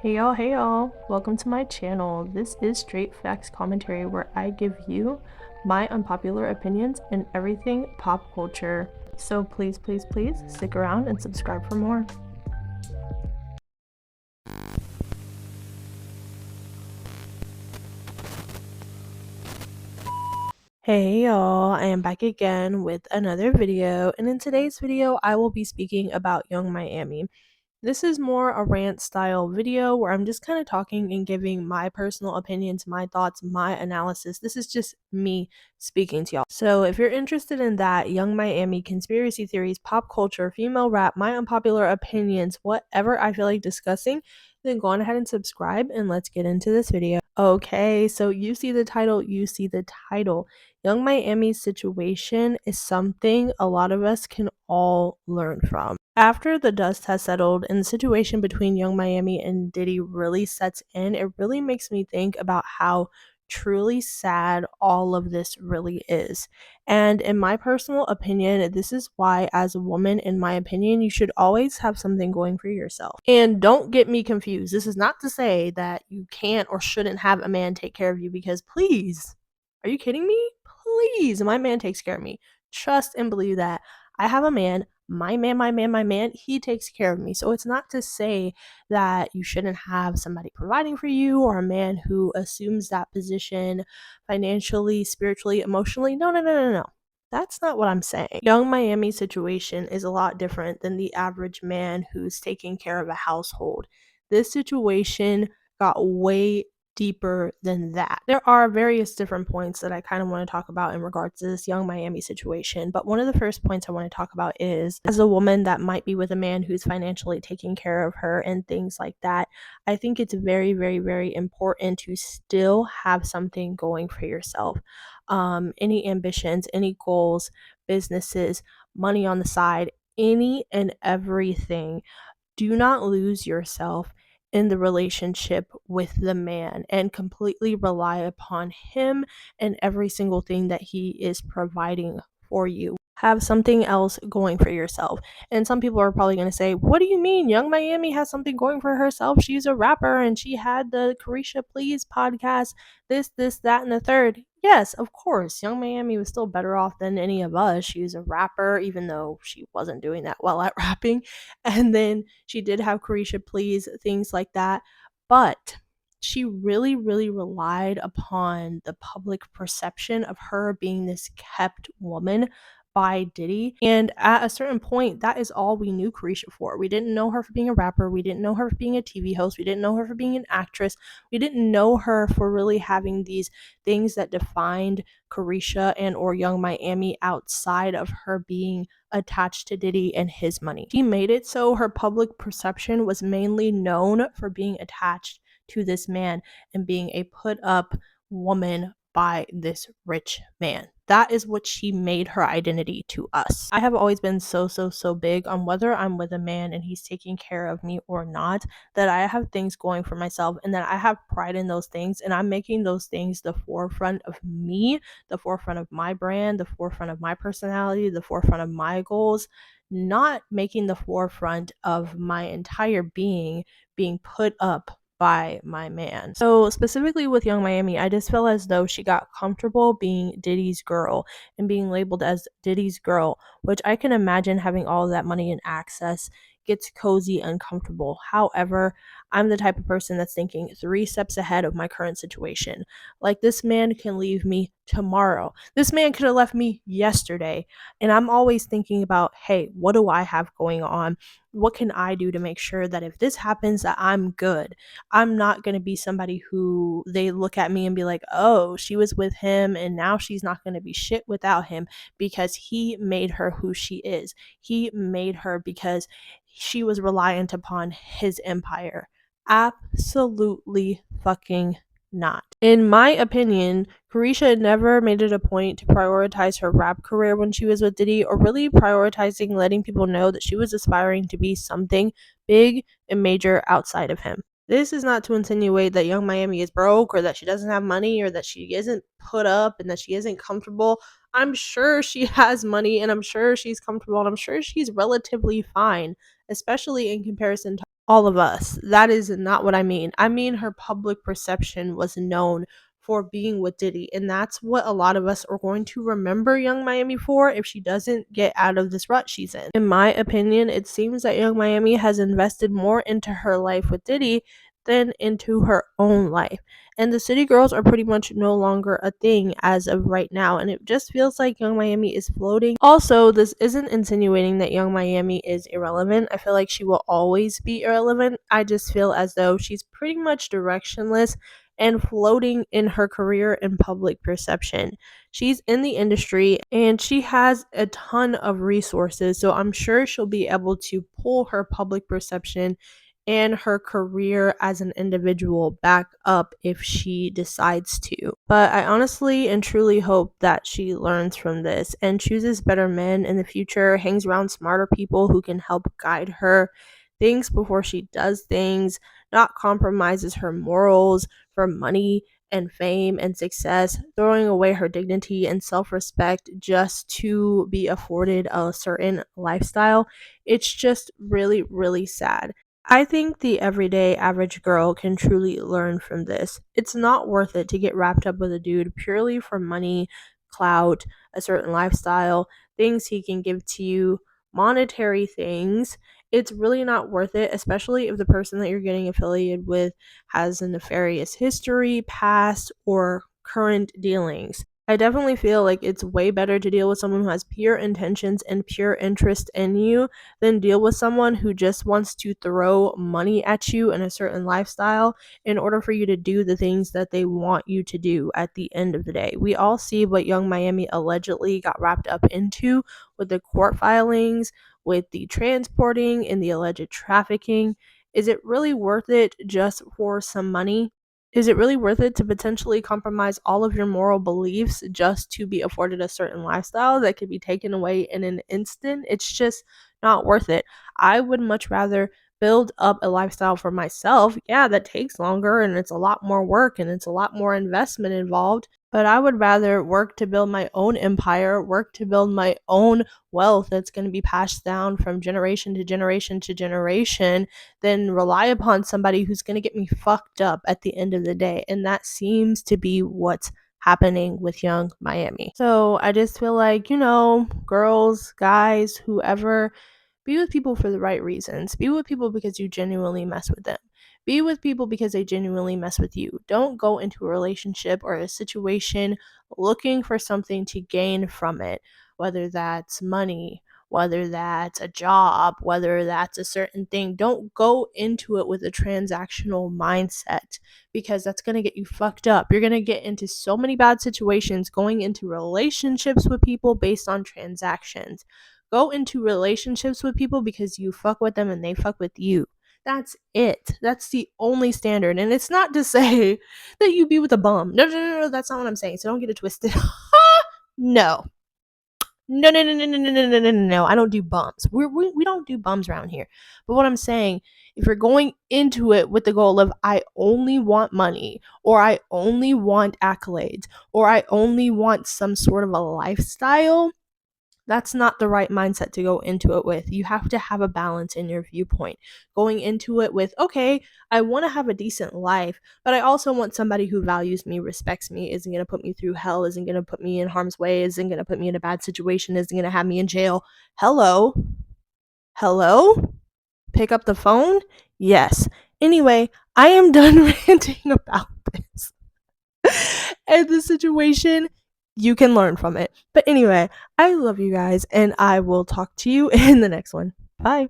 Hey y'all, welcome to my channel. This is Straight Facts Commentary where I give you my unpopular opinions in everything pop culture. So please stick around and subscribe for more. Hey y'all, I am back again with another video, and in today's video I will be speaking about Young Miami. This is more a rant style video where I'm just kind of talking and giving my personal opinions, my thoughts, my analysis. This is just me speaking to y'all. So if you're interested in that, Young Miami, conspiracy theories, pop culture, female rap, my unpopular opinions, whatever I feel like discussing, then go on ahead and subscribe and let's get into this video. Okay, so you see the title. Young Miami's situation is something a lot of us can all learn from. After the dust has settled and the situation between Young Miami and Diddy really sets in, it really makes me think about how truly sad all of this really is. And in my personal opinion, this is why, as a woman, in my opinion, you should always have something going for yourself. And don't get me confused. This is not to say that you can't or shouldn't have a man take care of you, because please, are you kidding me? Please, my man takes care of me. Trust and believe that. I have a man, my man, he takes care of me. So it's not to say that you shouldn't have somebody providing for you or a man who assumes that position financially, spiritually, emotionally. No. That's not what I'm saying. Young Miami's situation is a lot different than the average man who's taking care of a household. This situation got way deeper than that. There are various different points that I kind of want to talk about in regards to this Young Miami situation, but one of the first points I want to talk about is, as a woman that might be with a man who's financially taking care of her and things like that, I think it's very important to still have something going for yourself. Any ambitions, any goals, businesses, money on the side, any and everything, do not lose yourself in the relationship with the man and completely rely upon him and every single thing that he is providing for you. Have something else going for yourself. And some people are probably going to say, what do you mean? Young Miami has something going for herself. She's a rapper and she had the Carisha Please podcast, this, that, and the third. Yes, of course. Young Miami was still better off than any of us. She's a rapper, even though she wasn't doing that well at rapping. And then she did have Carisha Please, things like that. But she really relied upon the public perception of her being this kept woman by Diddy. And at a certain point, that is all we knew Carisha for. We didn't know her for being a rapper. We didn't know her for being a TV host. We didn't know her for being an actress. We didn't know her for really having these things that defined Carisha and or Young Miami outside of her being attached to Diddy and his money. She made it so her public perception was mainly known for being attached to this man and being a put up woman by this rich man. That is what she made her identity to us. I have always been so big on whether I'm with a man and he's taking care of me or not, that I have things going for myself and that I have pride in those things, and I'm making those things the forefront of me, the forefront of my brand, the forefront of my personality, the forefront of my goals, not making the forefront of my entire being being put up by my man. So specifically with Young Miami, I just feel as though she got comfortable being Diddy's girl and being labeled as Diddy's girl, which I can imagine having all of that money and access gets cozy and comfortable. However, I'm the type of person that's thinking 3 steps ahead of my current situation. Like, this man can leave me tomorrow. This man could have left me yesterday. And I'm always thinking about, hey, what do I have going on? What can I do to make sure that if this happens, that I'm good? I'm not going to be somebody who they look at me and be like, oh, she was with him and now she's not going to be shit without him, because he made her who she is. He made her because she was reliant upon his empire. Absolutely fucking not. In my opinion, Carisha never made it a point to prioritize her rap career when she was with Diddy, or really prioritizing letting people know that she was aspiring to be something big and major outside of him. This is not to insinuate that Young Miami is broke or that she doesn't have money or that she isn't put up and that she isn't comfortable. I'm sure she has money and I'm sure she's comfortable and I'm sure she's relatively fine, especially in comparison to all of us. That is not what I mean. I mean her public perception was known for being with Diddy, and that's what a lot of us are going to remember Young Miami for if she doesn't get out of this rut she's in. In my opinion, it seems that Young Miami has invested more into her life with Diddy than into her own life. And the City Girls are pretty much no longer a thing as of right now, and it just feels like Young Miami is floating. Also, this isn't insinuating that Young Miami is irrelevant. I feel like she will always be irrelevant. I just feel as though she's pretty much directionless and floating in her career and public perception. She's in the industry and she has a ton of resources, so I'm sure she'll be able to pull her public perception and her career as an individual back up if she decides to. But I honestly and truly hope that she learns from this and chooses better men in the future, hangs around smarter people who can help guide her, thinks before she does things, not compromises her morals for money and fame and success, throwing away her dignity and self respect just to be afforded a certain lifestyle. It's just really, really sad. I think the everyday average girl can truly learn from this. It's not worth it to get wrapped up with a dude purely for money, clout, a certain lifestyle, things he can give to you, monetary things. It's really not worth it, especially if the person that you're getting affiliated with has a nefarious history, past, or current dealings. I definitely feel like it's way better to deal with someone who has pure intentions and pure interest in you than deal with someone who just wants to throw money at you in a certain lifestyle in order for you to do the things that they want you to do at the end of the day. We all see what Young Miami allegedly got wrapped up into with the court filings, with the transporting and the alleged trafficking. Is it really worth it just for some money? Is it really worth it to potentially compromise all of your moral beliefs just to be afforded a certain lifestyle that could be taken away in an instant? It's just not worth it. I would much rather build up a lifestyle for myself. Yeah, that takes longer and it's a lot more work and it's a lot more investment involved. But I would rather work to build my own empire, work to build my own wealth that's going to be passed down from generation to generation to generation than rely upon somebody who's going to get me fucked up at the end of the day. And that seems to be what's happening with Young Miami. So I just feel like, girls, guys, whoever, be with people for the right reasons. Be with people because you genuinely mess with them. Be with people because they genuinely mess with you. Don't go into a relationship or a situation looking for something to gain from it, whether that's money, whether that's a job, whether that's a certain thing. Don't go into it with a transactional mindset because that's going to get you fucked up. You're going to get into so many bad situations going into relationships with people based on transactions. Go into relationships with people because you fuck with them and they fuck with you. That's it. That's the only standard. And it's not to say that you be with a bum. No, no, no, no. That's not what I'm saying. So don't get it twisted. No. No, no, no, no, no, no, no, no, no, no. I don't do bums. We don't do bums around here. But what I'm saying, if you're going into it with the goal of I only want money, or I only want accolades, or I only want some sort of a lifestyle, that's not the right mindset to go into it with. You have to have a balance in your viewpoint. Going into it with, okay, I want to have a decent life, but I also want somebody who values me, respects me, isn't going to put me through hell, isn't going to put me in harm's way, isn't going to put me in a bad situation, isn't going to have me in jail. Hello? Hello? Pick up the phone? Yes. Anyway, I am done ranting about this. And the situation, you can learn from it. But anyway, I love you guys, and I will talk to you in the next one. Bye.